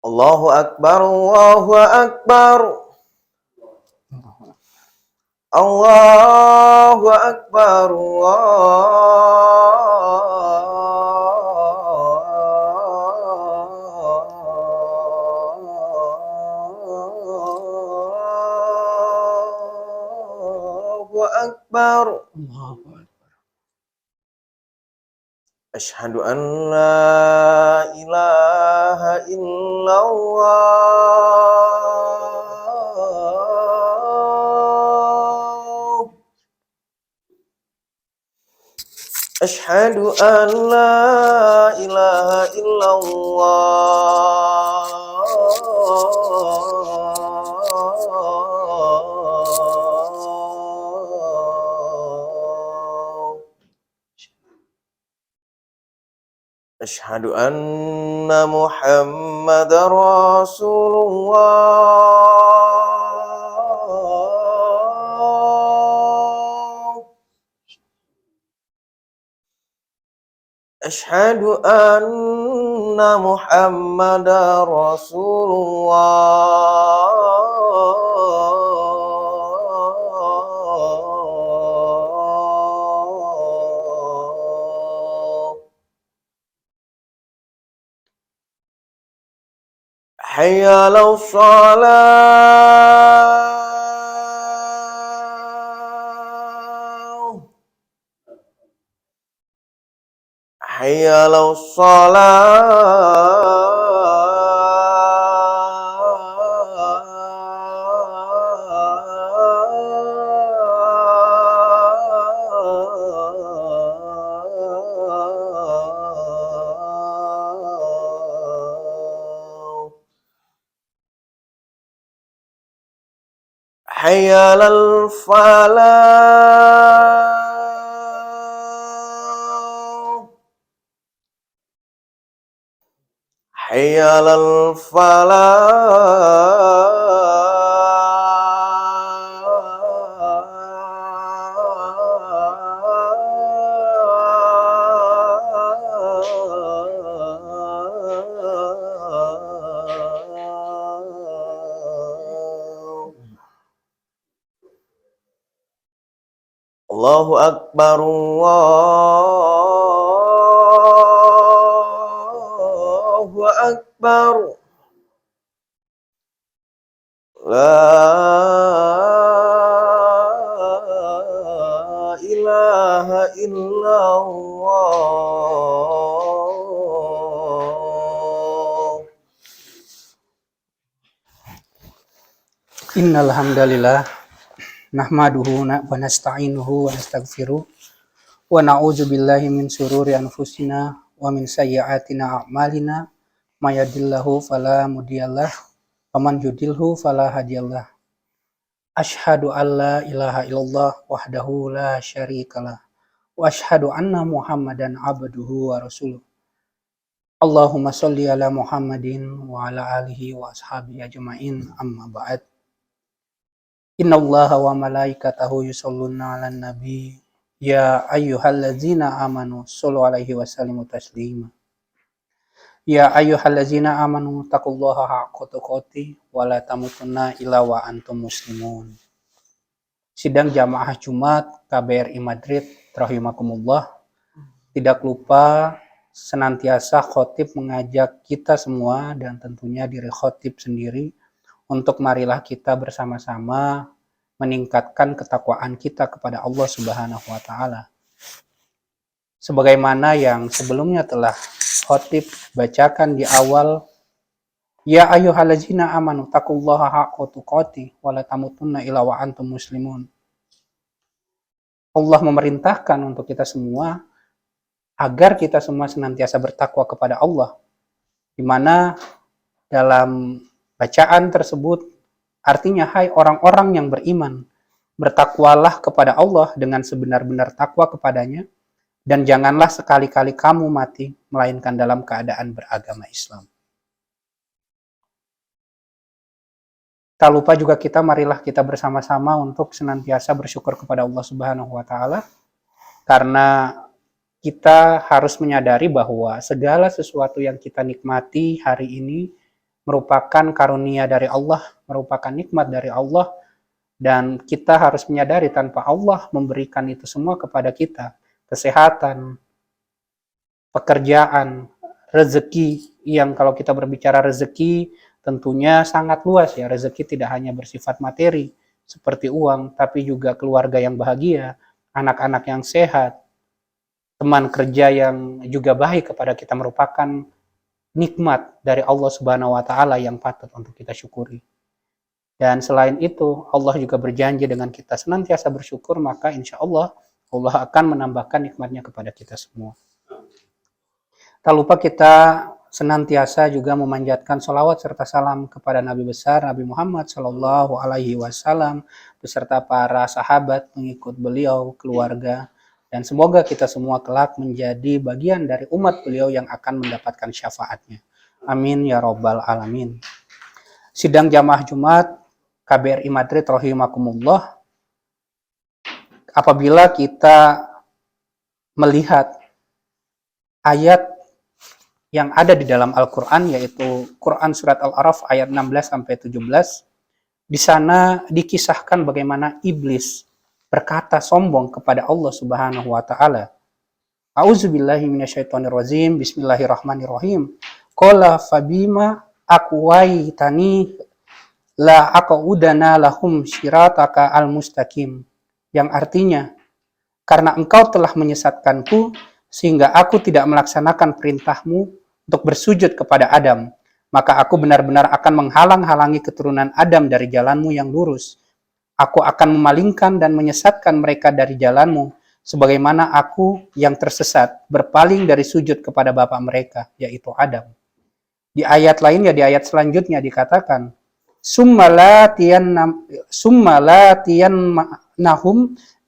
Allahu Akbar, Allahu Akbar. Allahu Akbar, Allahu Akbar. Asyhadu an la ilaha illallah. Asyhadu an la ilaha illallah. Asyhadu anna Muhammadar Rasulullah. Asyhadu anna Muhammadar Rasulullah. Hayya 'alas shalah. Hayya 'alas shalah. Hayya 'alal falah. Hayya 'alal falah. Allahu Akbar, Allahu Akbar. La ilaha illallah. Innal hamdalillah nahmaduhu wa nasta'inuhu wa nastaghfiruh wa na'udzu billahi min syururi anfusina wa min sayyiati a'malina may yahdihillahu fala mudhillalah wa man yudhlilhu fala hadiyalah. Asyhadu an la ilaha illallah wahdahu la syarikalah wa asyhadu anna Muhammadan abduhu wa rasuluh. Allahumma sholli ala Muhammadin wa ala alihi wa ashabihi ajmain, amma ba'd. Innallaha wa malaikatahu yusholluna 'alan nabi ya ayyuhallazina amanu shollu 'alaihi wa sallimu taslima. Ya ayyuhallazina amanu taqullaha haqqa tuqatih wa la tamutunna illa wa antum muslimun. Sidang jamaah Jumat KBRI Madrid rahimakumullah. Tidak lupa senantiasa khotib mengajak kita semua dan tentunya diri khotib sendiri untuk marilah kita bersama-sama meningkatkan ketakwaan kita kepada Allah Subhanahu wa taala. Sebagaimana yang sebelumnya telah khotib bacakan di awal, ya ayyuhallazina amanu taqullaha haqqa tuqatih wa la tamutunna illa wa antum muslimun. Allah memerintahkan untuk kita semua agar kita semua senantiasa bertakwa kepada Allah, di mana dalam bacaan tersebut artinya, hai orang-orang yang beriman, bertakwalah kepada Allah dengan sebenar-benar takwa kepadanya, dan janganlah sekali-kali kamu mati melainkan dalam keadaan beragama Islam. Tak lupa juga marilah kita bersama-sama untuk senantiasa bersyukur kepada Allah Subhanahu wa taala, karena kita harus menyadari bahwa segala sesuatu yang kita nikmati hari ini merupakan karunia dari Allah, merupakan nikmat dari Allah, dan kita harus menyadari tanpa Allah memberikan itu semua kepada kita, kesehatan, pekerjaan, rezeki, yang kalau kita berbicara rezeki tentunya sangat luas ya. Rezeki tidak hanya bersifat materi seperti uang, tapi juga keluarga yang bahagia, anak-anak yang sehat, teman kerja yang juga baik kepada kita, merupakan nikmat dari Allah Subhanahu wa taala yang patut untuk kita syukuri. Dan selain itu, Allah juga berjanji dengan kita senantiasa bersyukur, maka insya Allah Allah akan menambahkan nikmatnya kepada kita semua. Tak lupa kita senantiasa juga memanjatkan sholawat serta salam kepada Nabi besar Nabi Muhammad Shallallahu Alaihi Wasallam beserta para sahabat pengikut beliau, keluarga, dan semoga kita semua kelak menjadi bagian dari umat beliau yang akan mendapatkan syafaatnya. Amin ya robbal alamin. Sidang jamaah Jumat KBRI Madrid rahimakumullah. Apabila kita melihat ayat yang ada di dalam Al-Quran, yaitu Quran Surat Al-A'raf ayat 16-17, di sana dikisahkan bagaimana iblis berkata sombong kepada Allah Subhanahu wa taala. A'udzubillahi minasyaitonirrajim. Bismillahirrahmanirrahim. Qala fabima aqwaitani la aqudana lahum syirataka al-mustaqim. Yang artinya, karena engkau telah menyesatkanku sehingga aku tidak melaksanakan perintahmu untuk bersujud kepada Adam, maka aku benar-benar akan menghalang-halangi keturunan Adam dari jalanmu yang lurus. Aku akan memalingkan dan menyesatkan mereka dari jalanmu, sebagaimana aku yang tersesat berpaling dari sujud kepada bapa mereka, yaitu Adam. Di ayat lainnya, di ayat selanjutnya dikatakan, Summa latiyan nahum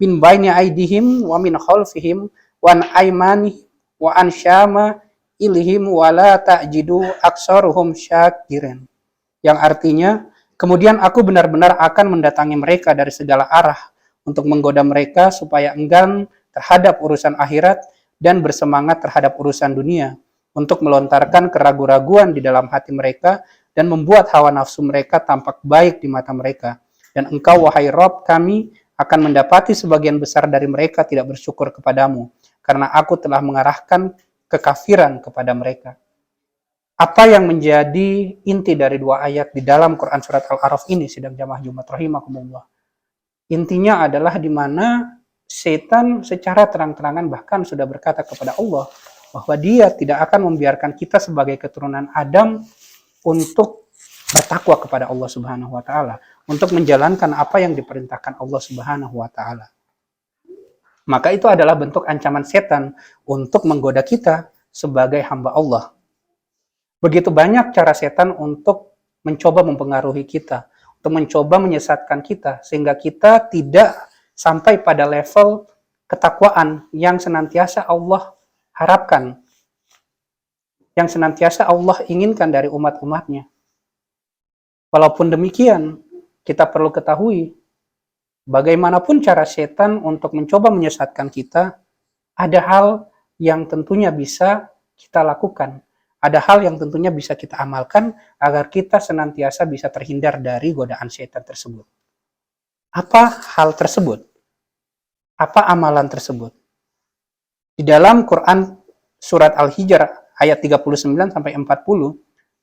min baini aidihim wa min khalfihim wa an aymani wa an syama ilhim wa la ta'jidu aksaruhum syakirin. Yang artinya, kemudian aku benar-benar akan mendatangi mereka dari segala arah untuk menggoda mereka supaya enggan terhadap urusan akhirat dan bersemangat terhadap urusan dunia, untuk melontarkan keraguan-raguan di dalam hati mereka dan membuat hawa nafsu mereka tampak baik di mata mereka. Dan engkau, wahai Rabb kami, akan mendapati sebagian besar dari mereka tidak bersyukur kepadamu, karena aku telah mengarahkan kekafiran kepada mereka. Apa yang menjadi inti dari dua ayat di dalam Quran Surat Al-A'raf ini, sidang jamaah Jumat rahimakumullah? Intinya adalah di mana setan secara terang-terangan bahkan sudah berkata kepada Allah bahwa dia tidak akan membiarkan kita sebagai keturunan Adam untuk bertakwa kepada Allah Subhanahu wa taala, untuk menjalankan apa yang diperintahkan Allah Subhanahu wa taala. Maka itu adalah bentuk ancaman setan untuk menggoda kita sebagai hamba Allah. Begitu banyak cara setan untuk mencoba mempengaruhi kita, untuk mencoba menyesatkan kita, sehingga kita tidak sampai pada level ketakwaan yang senantiasa Allah harapkan, yang senantiasa Allah inginkan dari umat-umatnya. Walaupun demikian, kita perlu ketahui, bagaimanapun cara setan untuk mencoba menyesatkan kita, ada hal yang tentunya bisa kita lakukan. Ada hal yang tentunya bisa kita amalkan agar kita senantiasa bisa terhindar dari godaan setan tersebut. Apa hal tersebut? Apa amalan tersebut? Di dalam Quran Surat Al-Hijr ayat 39-40,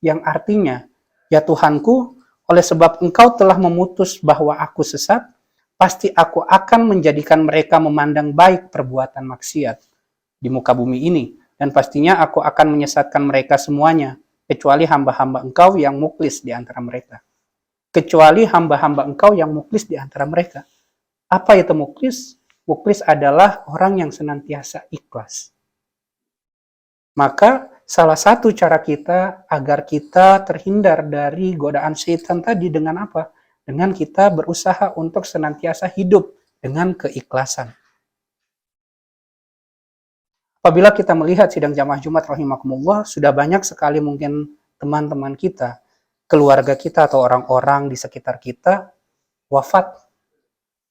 yang artinya, ya Tuhanku, oleh sebab engkau telah memutus bahwa aku sesat, pasti aku akan menjadikan mereka memandang baik perbuatan maksiat di muka bumi ini, dan pastinya aku akan menyesatkan mereka semuanya, kecuali hamba-hamba engkau yang muklis di antara mereka. Kecuali hamba-hamba engkau yang muklis di antara mereka. Apa itu muklis? Muklis adalah orang yang senantiasa ikhlas. Maka salah satu cara kita agar kita terhindar dari godaan setan tadi dengan apa? Dengan kita berusaha untuk senantiasa hidup dengan keikhlasan. Apabila kita melihat sidang jamaah Jumat rahimakumullah, sudah banyak sekali mungkin teman-teman kita, keluarga kita atau orang-orang di sekitar kita wafat.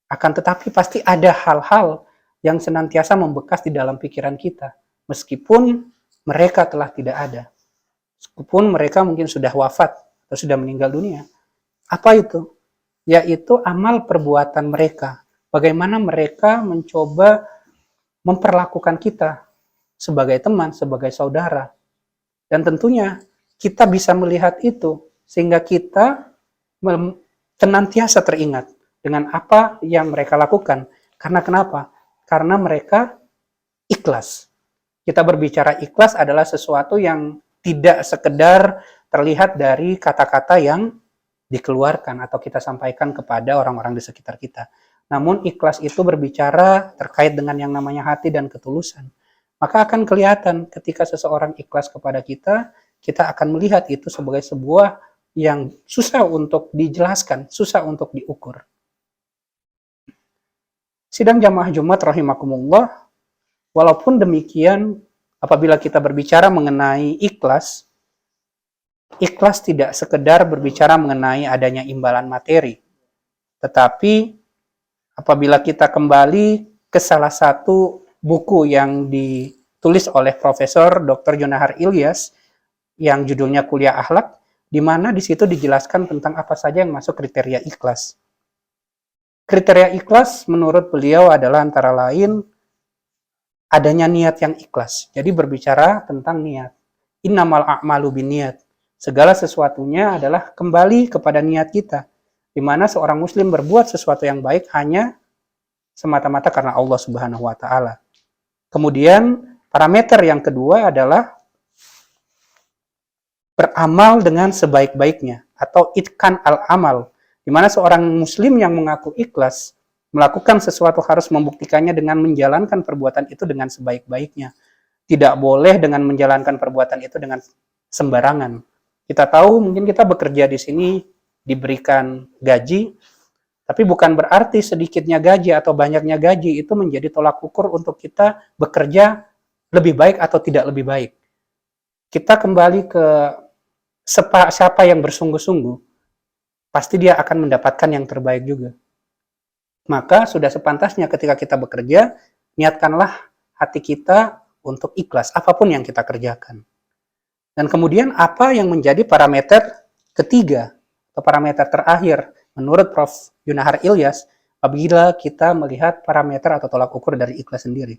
Akan tetapi pasti ada hal-hal yang senantiasa membekas di dalam pikiran kita, meskipun mereka telah tidak ada. Meskipun mereka mungkin sudah wafat, atau sudah meninggal dunia. Apa itu? Yaitu amal perbuatan mereka. Bagaimana mereka mencoba memperlakukan kita sebagai teman, sebagai saudara. Dan tentunya kita bisa melihat itu sehingga kita senantiasa teringat dengan apa yang mereka lakukan. Karena kenapa? Karena mereka ikhlas. Kita berbicara ikhlas adalah sesuatu yang tidak sekedar terlihat dari kata-kata yang dikeluarkan atau kita sampaikan kepada orang-orang di sekitar kita. Namun ikhlas itu berbicara terkait dengan yang namanya hati dan ketulusan. Maka akan kelihatan ketika seseorang ikhlas kepada kita, kita akan melihat itu sebagai sebuah yang susah untuk dijelaskan, susah untuk diukur. Sidang jamaah Jumat rahimakumullah, walaupun demikian, apabila kita berbicara mengenai ikhlas, ikhlas tidak sekedar berbicara mengenai adanya imbalan materi. Tetapi apabila kita kembali ke salah satu buku yang ditulis oleh Profesor Dr. Junahar Ilyas yang judulnya Kuliah Akhlak, di mana di situ dijelaskan tentang apa saja yang masuk kriteria ikhlas. Kriteria ikhlas menurut beliau adalah antara lain adanya niat yang ikhlas. Jadi berbicara tentang niat. Innamal a'malu binniyat. Segala sesuatunya adalah kembali kepada niat kita. Di mana seorang muslim berbuat sesuatu yang baik hanya semata-mata karena Allah Subhanahu wa taala. Kemudian parameter yang kedua adalah beramal dengan sebaik-baiknya atau itkan al-amal, di mana seorang muslim yang mengaku ikhlas melakukan sesuatu harus membuktikannya dengan menjalankan perbuatan itu dengan sebaik-baiknya. Tidak boleh dengan menjalankan perbuatan itu dengan sembarangan. Kita tahu mungkin kita bekerja di sini diberikan gaji, tapi bukan berarti sedikitnya gaji atau banyaknya gaji itu menjadi tolak ukur untuk kita bekerja lebih baik atau tidak lebih baik. Kita kembali ke siapa yang bersungguh-sungguh, pasti dia akan mendapatkan yang terbaik juga. Maka sudah sepantasnya ketika kita bekerja, niatkanlah hati kita untuk ikhlas apapun yang kita kerjakan. Dan kemudian apa yang menjadi parameter ketiga atau parameter terakhir menurut Prof. Junahar Ilyas apabila kita melihat parameter atau tolak ukur dari ikhlas sendiri,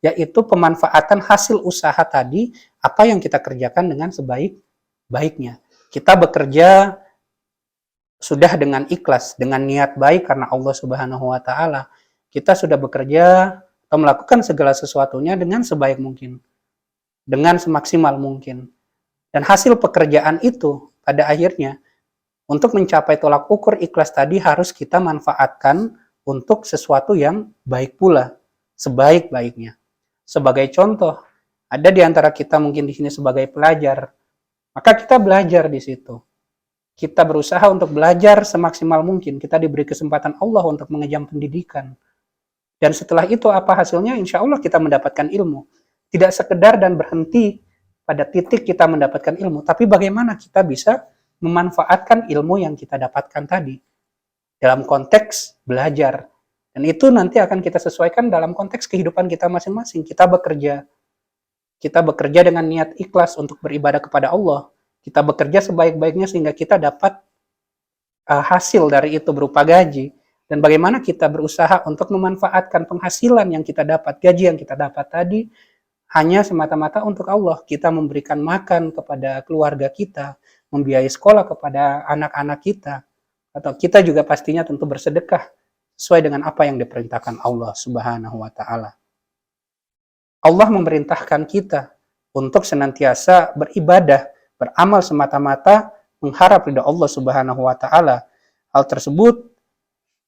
yaitu pemanfaatan hasil usaha tadi, apa yang kita kerjakan dengan sebaik-baiknya. Kita bekerja sudah dengan ikhlas, dengan niat baik karena Allah Subhanahu wa taala. Kita sudah bekerja atau melakukan segala sesuatunya dengan sebaik mungkin, dengan semaksimal mungkin. Dan hasil pekerjaan itu pada akhirnya untuk mencapai tolak ukur ikhlas tadi harus kita manfaatkan untuk sesuatu yang baik pula, sebaik-baiknya. Sebagai contoh, ada di antara kita mungkin di sini sebagai pelajar, maka kita belajar di situ. Kita berusaha untuk belajar semaksimal mungkin. Kita diberi kesempatan Allah untuk mengenyam pendidikan. Dan setelah itu apa hasilnya? Insya Allah kita mendapatkan ilmu. Tidak sekedar dan berhenti pada titik kita mendapatkan ilmu, tapi bagaimana kita bisa memanfaatkan ilmu yang kita dapatkan tadi dalam konteks belajar. Dan itu nanti akan kita sesuaikan dalam konteks kehidupan kita masing-masing. Kita bekerja dengan niat ikhlas untuk beribadah kepada Allah. Kita bekerja sebaik-baiknya sehingga kita dapat hasil dari itu berupa gaji. Dan bagaimana kita berusaha untuk memanfaatkan penghasilan yang kita dapat, gaji yang kita dapat tadi, hanya semata-mata untuk Allah. Kita memberikan makan kepada keluarga kita, membiayai sekolah kepada anak-anak kita, atau kita juga pastinya tentu bersedekah sesuai dengan apa yang diperintahkan Allah Subhanahu wa taala. Allah memerintahkan kita untuk senantiasa beribadah, beramal semata-mata mengharap ridha Allah Subhanahu wa taala. Hal tersebut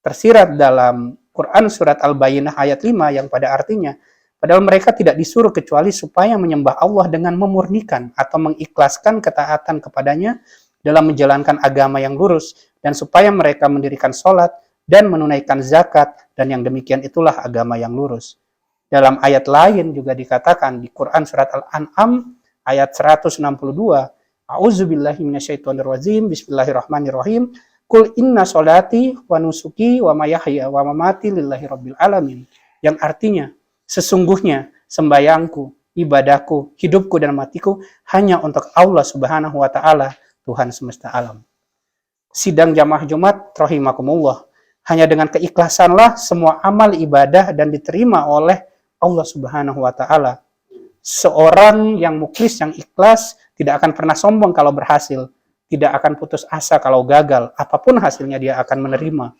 tersirat dalam Quran surat Al-Bayyinah ayat 5 yang pada artinya padahal mereka tidak disuruh kecuali supaya menyembah Allah dengan memurnikan atau mengikhlaskan ketaatan kepadanya dalam menjalankan agama yang lurus, dan supaya mereka mendirikan sholat dan menunaikan zakat, dan yang demikian itulah agama yang lurus. Dalam ayat lain juga dikatakan di Quran surat Al-An'am ayat 162, A'udzubillahi minasyaitonirrajim, bismillahirrahmanirrahim, Kul inna sholati wa nusuki wa mayahya wa mamati lillahi rabbil alamin. Yang artinya, sesungguhnya sembayangku, ibadahku, hidupku dan matiku hanya untuk Allah Subhanahu wa taala, Tuhan semesta alam. Sidang jamaah Jumat rahimakumullah. Hanya dengan keikhlasanlah semua amal ibadah dan diterima oleh Allah Subhanahu wa taala. Seorang yang mukhlis, yang ikhlas, tidak akan pernah sombong kalau berhasil, tidak akan putus asa kalau gagal, apapun hasilnya dia akan menerima.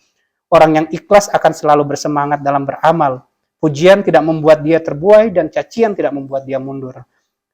Orang yang ikhlas akan selalu bersemangat dalam beramal. Pujian tidak membuat dia terbuai dan cacian tidak membuat dia mundur.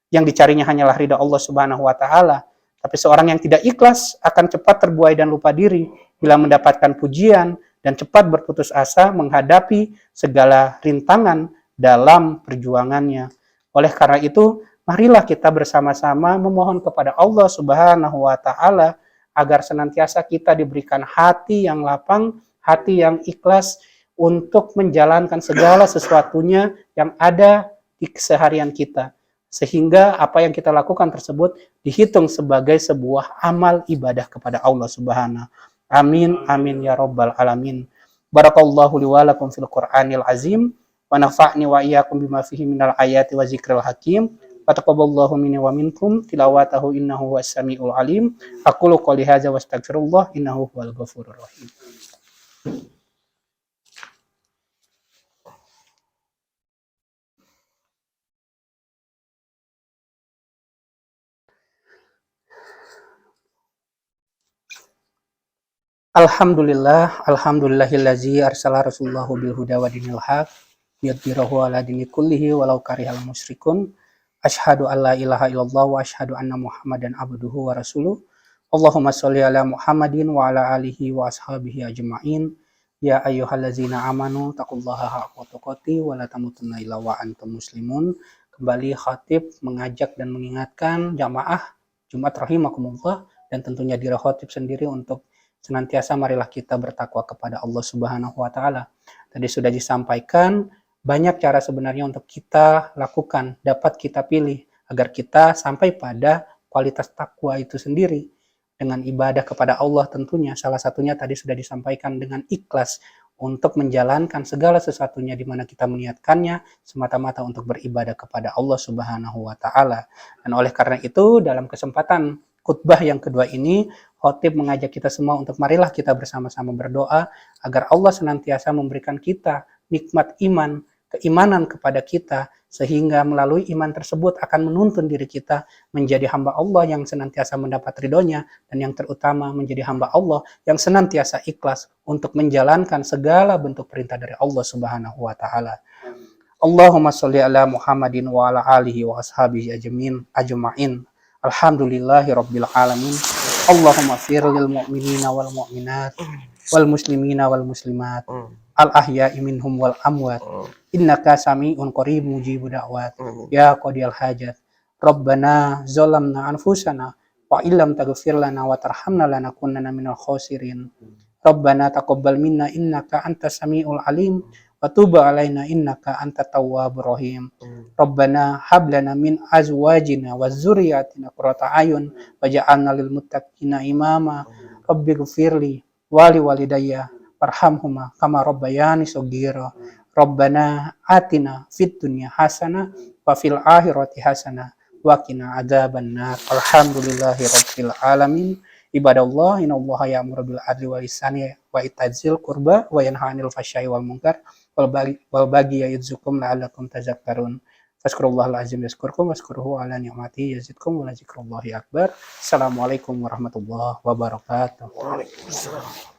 Yang dicarinya hanyalah ridha Allah Subhanahu wa taala. Tapi seorang yang tidak ikhlas akan cepat terbuai dan lupa diri bila mendapatkan pujian dan cepat berputus asa menghadapi segala rintangan dalam perjuangannya. Oleh karena itu, marilah kita bersama-sama memohon kepada Allah Subhanahu wa taala agar senantiasa kita diberikan hati yang lapang, hati yang ikhlas untuk menjalankan segala sesuatunya yang ada di keseharian kita. Sehingga apa yang kita lakukan tersebut dihitung sebagai sebuah amal ibadah kepada Allah Subhanahu. Amin, amin ya rabbal alamin. Barakallahu li wa lakum fil Qur'anil azim wa nafa'ni wa iyyakum bima fihi minal ayati wa zikril hakim. Wa taqabbalallahu minni wa minkum tilawatahu innahu huwas samiul alim. Aqulu qouli hadza wa astaghfirullah innahu huwal ghafurur rahim. Alhamdulillahillazi arsala rasulahu bil huda wa dinil haq liyudhhirahu ala dini kullihi walau karihal musyrikun. Asyhadu an la ilaha illallah wa asyhadu anna Muhammadan abduhu wa rasuluh. Allahumma sholli ala Muhammadin wa ala alihi wa ashabihi ajma'in. Ya ayyuhallazina amanu taqullaha haqqa tuqatih wa la tamutunna illa wa antum muslimun. Kembali khatib mengajak dan mengingatkan jamaah Jumat rahimakumullah dan tentunya diri khatib sendiri untuk senantiasa marilah kita bertakwa kepada Allah Subhanahu wa taala. Tadi sudah disampaikan banyak cara sebenarnya untuk kita lakukan, dapat kita pilih agar kita sampai pada kualitas takwa itu sendiri dengan ibadah kepada Allah tentunya. Salah satunya tadi sudah disampaikan dengan ikhlas untuk menjalankan segala sesuatunya di mana kita meniatkannya semata-mata untuk beribadah kepada Allah Subhanahu wa taala. Dan oleh karena itu dalam kesempatan khutbah yang kedua ini, khotib mengajak kita semua untuk marilah kita bersama-sama berdoa agar Allah senantiasa memberikan kita nikmat iman, keimanan kepada kita, sehingga melalui iman tersebut akan menuntun diri kita menjadi hamba Allah yang senantiasa mendapat ridhonya, dan yang terutama menjadi hamba Allah yang senantiasa ikhlas untuk menjalankan segala bentuk perintah dari Allah Subhanahu wa taala. Allahumma sholli ala Muhammadin wa ala alihi wa ashabihi ajma'in. Alhamdulillahi rabbil alamin. Allahumma fir lil mu'minina wal mu'minat wal muslimina wal muslimat al ahya'i minhum wal amwat innaka sami'un qarib mujibud da'wat ya qadiyal hajat. Rabbana zalamna anfusana wa illam taghfir lana wa tarhamna lanakunanna minal khasirin. Rabbana taqabbal minna innaka antas samiul alim wa tub alaina innaka antat tawwabur rahim. Rabbana hab lana min azwajina wa dzurriyyatina qurrata ayun waj'alna lil muttaqina imama. Rabbighfirli wa li walidayya warhamhuma kama rabbayani shaghira. Rabbana atina fid dunya hasanah wa fil akhirati hasanah wa qina adzabannar. Alhamdulillahi rabbil alamin. Ibadallah, innallaha ya'muru bil adli wal ihsani wa ita'zil qurba wa yanha 'anil fahsya'i wal munkar wal baghi ya'izukum la'allakum tadhakkarun. Fazkurullahal azim yazkurkum wazkuruhu ala ni'matihi yazidkum wa la dzikrullahi akbar. Assalamualaikum warahmatullahi wabarakatuh. Waalaikumsalam.